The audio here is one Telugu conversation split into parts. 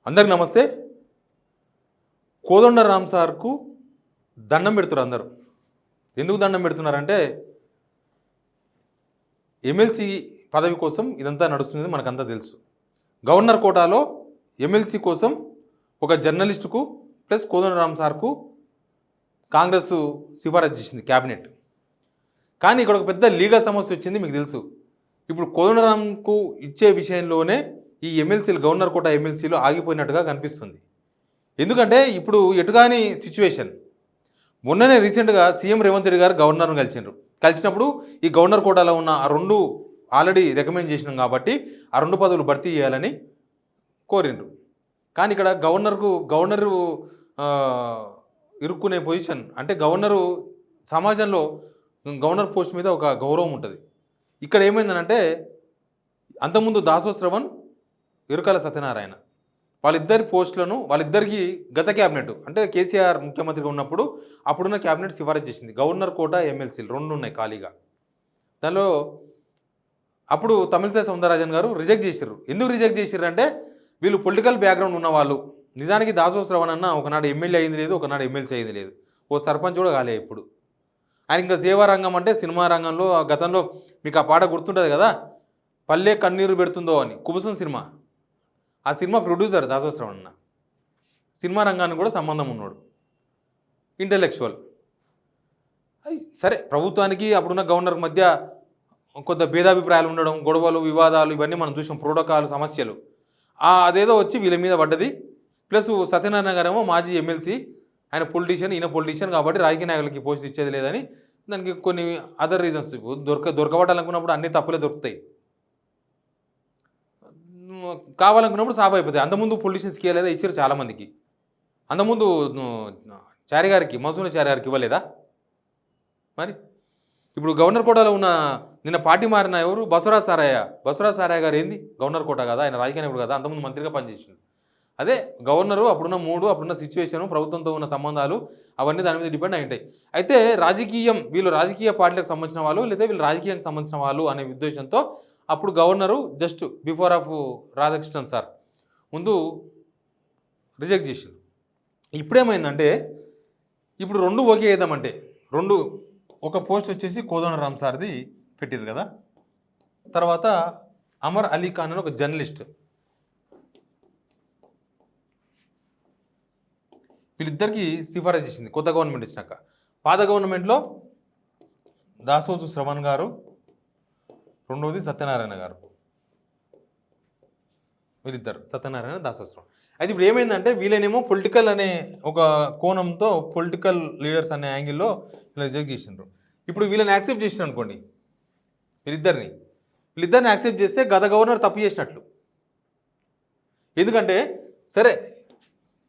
అందరికి నమస్తే. కోదండరామ్ సార్కు దండం పెడుతున్నారు అందరూ. ఎందుకు దండం పెడుతున్నారంటే ఎమ్మెల్సీ పదవి కోసం ఇదంతా నడుస్తుంది, మనకంతా తెలుసు. గవర్నర్ కోటాలో ఎమ్మెల్సీ కోసం ఒక జర్నలిస్టుకు ప్లస్ కోదండరామ్ సార్కు కాంగ్రెస్ సిఫారసు చేసింది క్యాబినెట్. కానీ ఇక్కడ ఒక పెద్ద లీగల్ సమస్య వచ్చింది, మీకు తెలుసు. ఇప్పుడు కోదండరామ్కు ఇచ్చే విషయంలోనే ఈ ఎమ్మెల్సీలు, గవర్నర్ కోటా ఎమ్మెల్సీలు ఆగిపోయినట్టుగా కనిపిస్తుంది. ఎందుకంటే ఇప్పుడు ఎటుగాని సిచ్యువేషన్. మొన్ననే రీసెంట్గా సీఎం రేవంత్ రెడ్డి గారు గవర్నర్ను కలిసినప్పుడు ఈ గవర్నర్ కోటాలో ఉన్న ఆ రెండు ఆల్రెడీ రికమెండ్ చేసినాం కాబట్టి ఆ రెండు పదవులు భర్తీ చేయాలని కోరిండ్రు. కానీ ఇక్కడ గవర్నరు ఇరుక్కునే పొజిషన్ అంటే సమాజంలో గవర్నర్ పోస్ట్ మీద ఒక గౌరవం ఉంటుంది. ఇక్కడ ఏమైందనంటే అంతకుముందు దాసో శ్రవణ్, ఇరుకల సత్యనారాయణ వాళ్ళిద్దరికి గత క్యాబినెట్ అంటే కేసీఆర్ ముఖ్యమంత్రిగా ఉన్నప్పుడు అప్పుడున్న క్యాబినెట్ సిఫారసు చేసింది. గవర్నర్ కోటా ఎమ్మెల్సీలు రెండు ఉన్నాయి ఖాళీగా. దానిలో అప్పుడు తమిళిసై సౌందరరాజన్ గారు రిజెక్ట్ చేశారు. ఎందుకు రిజెక్ట్ చేశారు అంటే వీళ్ళు పొలిటికల్ బ్యాక్గ్రౌండ్ ఉన్న వాళ్ళు. నిజానికి దాసో శ్రవణ్ అన్న ఒకనాడు ఎమ్మెల్యే అయింది లేదు, ఒకనాడు ఎమ్మెల్సీ అయింది లేదు, ఓ సర్పంచ్ కూడా కాలే. ఇప్పుడు ఆయన ఇంకా సేవా రంగం అంటే సినిమా రంగంలో గతంలో మీకు ఆ పాట గుర్తుంటుంది కదా, పల్లె కన్నీరు పెడుతుందో అని, కుబుసం సినిమా. ఆ సినిమా ప్రొడ్యూసర్ దాసో శ్రవణ్ అన్న. సినిమా రంగానికి కూడా సంబంధం ఉన్నాడు, ఇంటెలెక్చువల్. సరే, ప్రభుత్వానికి అప్పుడున్న గవర్నర్ మధ్య కొంత భేదాభిప్రాయాలు ఉండడం, గొడవలు, వివాదాలు ఇవన్నీ మనం చూసాం, ప్రోటోకాల్ సమస్యలు. అదేదో వచ్చి వీళ్ళ మీద పడ్డది. ప్లస్ సత్యనారాయణ గారేమో మాజీ ఎమ్మెల్సీ, ఆయన పొలిటీషియన్, ఈయన పొలిటీషియన్ కాబట్టి రాజకీయ నాయకులకి పోస్ట్ ఇచ్చేది లేదని, దానికి కొన్ని అదర్ రీజన్స్. దొరకబట్టాలనుకున్నప్పుడు అన్ని తప్పులే దొరుకుతాయి, కావాలనుకున్నప్పుడు సాఫ్ అయిపోతాయి. అంతకుముందు పొలిటీషియన్స్కి ఇవ్వలేదా? ఇచ్చారు చాలామందికి. అంతకుముందు చారి గారికి, మసూన చారి గారికి ఇవ్వలేదా? మరి ఇప్పుడు గవర్నర్ కోటాలో ఉన్న నిన్న పార్టీ మారిన ఎవరు? బసవరాజ్ సారయ్య గారు ఏంది గవర్నర్ కోటా కదా, ఆయన రాజకీయ నాయకుడు కదా, అంతకుముందు మంత్రిగా పనిచేసిండు. అదే గవర్నరు అప్పుడున్న సిచ్యువేషను, ప్రభుత్వంతో ఉన్న సంబంధాలు అవన్నీ దాని మీద డిపెండ్ అయి ఉంటాయి. అయితే వీళ్ళు రాజకీయ పార్టీలకు సంబంధించిన వాళ్ళు లేదా వీళ్ళు రాజకీయానికి సంబంధించిన వాళ్ళు అనే ఉద్దేశంతో అప్పుడు governor just before of Radhakrishnan sir ముందు రిజెక్ట్ చేసిండు. ఇప్పుడేమైందంటే ఇప్పుడు రెండు ఓకే చేద్దామంటే ఒక పోస్ట్ వచ్చేసి కోదండరామ్ సార్ది పెట్టారు కదా, తర్వాత అమర్ అలీ ఖాన్ అని ఒక జర్నలిస్ట్, వీళ్ళిద్దరికి సిఫారసు చేసింది కొత్త గవర్నమెంట్ వచ్చినాక. పాత గవర్నమెంట్లో దాసోజు శ్రవణ్ గారు, రెండవది సత్యనారాయణ గారు, వీళ్ళిద్దరు సత్యనారాయణ, దాసో శ్రవణ్. అయితే ఇప్పుడు ఏమైందంటే వీళ్ళనేమో పొలిటికల్ అనే ఒక కోణంతో పొలిటికల్ లీడర్స్ అనే యాంగిల్లో వీళ్ళు రిజెక్ట్ చేసిండ్రు. ఇప్పుడు వీళ్ళని యాక్సెప్ట్ చేసిన అనుకోండి, వీళ్ళిద్దరిని యాక్సెప్ట్ చేస్తే గత గవర్నర్ తప్పు చేసినట్లు. ఎందుకంటే సరే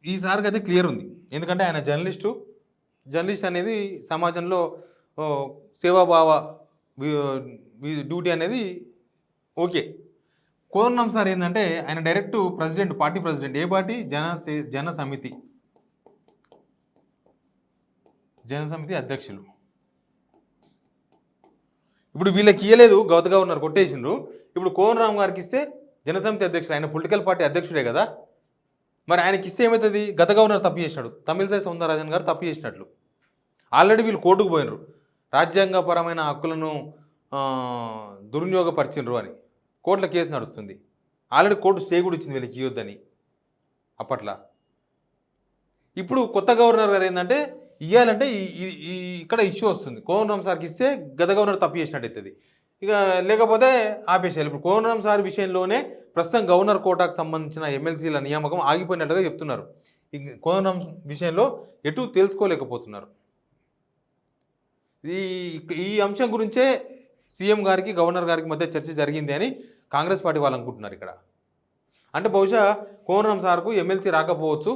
ఈసారికి అయితే క్లియర్ ఉంది, ఎందుకంటే ఆయన జర్నలిస్ట్ అనేది సమాజంలో సేవాభావ డ్యూటీ అనేది ఓకే. కోదండరామ్ సార్ ఏంటంటే ఆయన డైరెక్ట్ పార్టీ ప్రెసిడెంట్. ఏ పార్టీ? జన సమితి అధ్యక్షులు. ఇప్పుడు వీళ్ళకి ఇయ్యలేదు, గౌత గవర్నర్ కొట్టేసిండ్రు. ఇప్పుడు కోదండరామ్ గారికి ఇస్తే జనసమితి అధ్యక్షుడు, ఆయన పొలిటికల్ పార్టీ అధ్యక్షుడే కదా, మరి ఆయనకి ఇస్తే ఏమవుతుంది? గత గవర్నర్ తప్పు చేసినాడు, తమిళిసై సౌందరరాజన్ గారు తప్పు చేసినట్లు. ఆల్రెడీ వీళ్ళు కోర్టుకు పోయినరు, రాజ్యాంగపరమైన హక్కులను దుర్వినియోగపరిచినరు అని కోర్టులో కేసు నడుస్తుంది. ఆల్రెడీ కోర్టు స్టే కూడా ఇచ్చింది వీళ్ళకి ఇవ్వద్దని అప్పట్లో. ఇప్పుడు కొత్త గవర్నర్ గారు ఏంటంటే ఇవ్వాలంటే ఇక్కడ ఇష్యూ వస్తుంది. కోదండరామ్ సార్కి ఇస్తే గత గవర్నర్ తప్పు చేసినట్టు అవుతుంది, ఇక లేకపోతే ఆపేసేయాలి. ఇప్పుడు కోదండరామ్ సార్ విషయంలోనే ప్రస్తుతం గవర్నర్ కోటాకు సంబంధించిన ఎమ్మెల్సీల నియామకం ఆగిపోయినట్టుగా చెప్తున్నారు. కోదండరామ్ విషయంలో ఎటు తెలుసుకోలేకపోతున్నారు. ఈ అంశం గురించే సీఎం గారికి, గవర్నర్ గారికి మధ్య చర్చ జరిగింది అని కాంగ్రెస్ పార్టీ వాళ్ళు అనుకుంటున్నారు. ఇక్కడ అంటే బహుశా కోదండరామ్ సార్కు ఎమ్మెల్సీ రాకపోవచ్చు,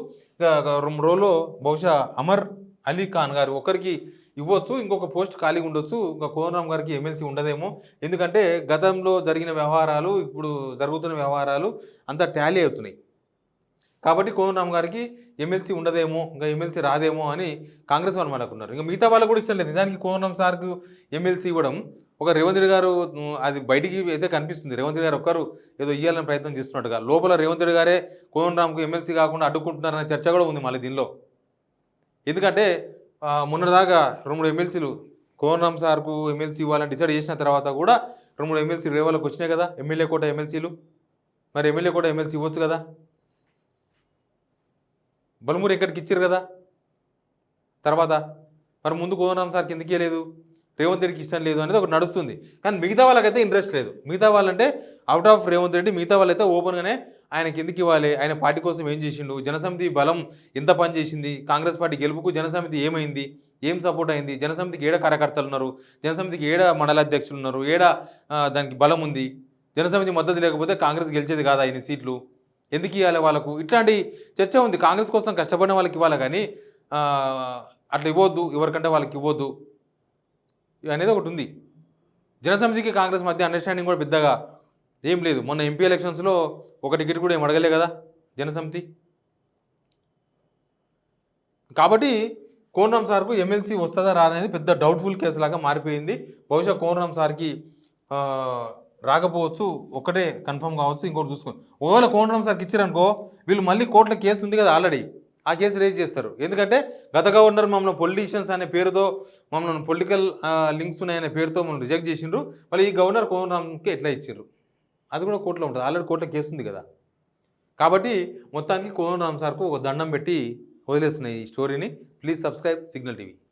రోజులో బహుశా అమర్ అలీ ఖాన్ గారు ఒకరికి ఇవ్వచ్చు, ఇంకొక పోస్ట్ ఖాళీగా ఉండొచ్చు, ఇంకా కోదండరామ్ గారికి ఎమ్మెల్సీ ఉండదేమో. ఎందుకంటే గతంలో జరిగిన వ్యవహారాలు, ఇప్పుడు జరుగుతున్న వ్యవహారాలు అంతా టాలీ అవుతున్నాయి. కాబట్టి కోదండరామ్ గారికి ఎమ్మెల్సీ ఉండదేమో, ఇంకా ఎమ్మెల్సీ రాదేమో అని కాంగ్రెస్ వాళ్ళు మనకున్నారు. ఇంకా మిగతా వాళ్ళు కూడా ఇష్టం లేదు. నిజానికి కోదండరామ్ సార్కు ఎమ్మెల్సీ ఇవ్వడం ఒక రేవంత్ రెడ్డి గారు అది బయటికి అయితే కనిపిస్తుంది. రేవంత్ రెడ్డి గారు ఒక్కరు ఏదో ఇవ్వాలని ప్రయత్నం చేస్తున్నట్టుగా. లోపల రేవంత్ రెడ్డి గారే కోదండరామ్కు ఎమ్మెల్సీ కాకుండా అడ్డుకుంటున్నారనే చర్చ కూడా ఉంది మళ్ళీ దీనిలో. ఎందుకంటే మొన్నటిదాకా 2-3 ఎమ్మెల్సీలు కోదండరామ్ సార్కు ఎమ్మెల్సీ ఇవ్వాలని డిసైడ్ చేసిన తర్వాత కూడా 2-3 ఎమ్మెల్సీలు రేవాళ్ళకి వచ్చినాయి కదా, ఎమ్మెల్యే కోట ఎమ్మెల్సీలు. మరి ఎమ్మెల్యే కోట ఎమ్మెల్సీ ఇవ్వచ్చు కదా. బలమూరు ఎక్కడికి ఇచ్చారు కదా తర్వాత. మరి ముందు కోదండరామ్ సార్కి ఎందుకు ఇవ్వలేదు, రేవంత్ రెడ్డికి ఇష్టం లేదు అనేది ఒకటి నడుస్తుంది. కానీ మిగతా వాళ్ళకైతే ఇంట్రెస్ట్ లేదు. మిగతా వాళ్ళంటే అవుట్ ఆఫ్ రేవంత్ రెడ్డి మిగతా వాళ్ళైతే ఓపెన్గానే ఆయనకి ఎందుకు ఇవ్వాలి, ఆయన పార్టీ కోసం ఏం చేసిండు, జనసమితి బలం ఎంత పని చేసింది, కాంగ్రెస్ పార్టీ గెలుపుకు జనసమితి ఏమైంది, ఏం సపోర్ట్ అయింది, జనసమితికి ఏడ కార్యకర్తలు ఉన్నారు, జనసమితికి ఏడ మండలాధ్యక్షులు ఉన్నారు, ఏడ దానికి బలం ఉంది, జనసమితి మద్దతు లేకపోతే కాంగ్రెస్ గెలిచేది కాదా ఇన్ని సీట్లు, ఎందుకు ఇవ్వాలి వాళ్ళకు, ఇట్లాంటి చర్చ ఉంది. కాంగ్రెస్ కోసం కష్టపడిన వాళ్ళకి ఇవ్వాలి కానీ అట్లా ఇవ్వద్దు, ఎవరికంటే వాళ్ళకి ఇవ్వద్దు అనేది ఒకటి ఉంది. జనసమితికి కాంగ్రెస్ మధ్య అండర్స్టాండింగ్ కూడా పెద్దగా ఏం లేదు. మొన్న ఎంపీ ఎలక్షన్స్లో ఒక టికెట్ కూడా ఏం అడగలే కదా జనసమితి. కాబట్టి కోదండరామ్ సార్కు ఎమ్మెల్సీ వస్తుందా రా అనేది పెద్ద డౌట్ఫుల్ కేసు లాగా మారిపోయింది. బహుశా కోదండరామ్ సార్కి రాకపోవచ్చు, ఒక్కటే కన్ఫర్మ్ కావచ్చు. ఇంకోటి చూసుకోండి, ఒకవేళ కోదండరామ్ సార్కి ఇచ్చారనుకో వీళ్ళు మళ్ళీ కోర్టులో కేసు ఉంది కదా ఆల్రెడీ, ఆ కేసు రేజ్ చేస్తారు. ఎందుకంటే గత గవర్నర్ మమ్మల్ని పొలిటీషియన్స్ అనే పేరుతో, మమ్మల్ని పొలిటికల్ లింక్స్ ఉన్నాయనే పేరుతో మమ్మల్ని రిజెక్ట్ చేసిండ్రు, మళ్ళీ ఈ గవర్నర్ కోదండరామ్కి ఎట్లా ఇచ్చారు, అది కూడా కోర్టులో ఉంటుంది. ఆల్రెడీ కోర్టులో కేసు ఉంది కదా. కాబట్టి మొత్తానికి కోదండరామ్ సార్కు ఒక దండం పెట్టి వదిలేస్తున్నాయి ఈ స్టోరీని. Please subscribe signal TV.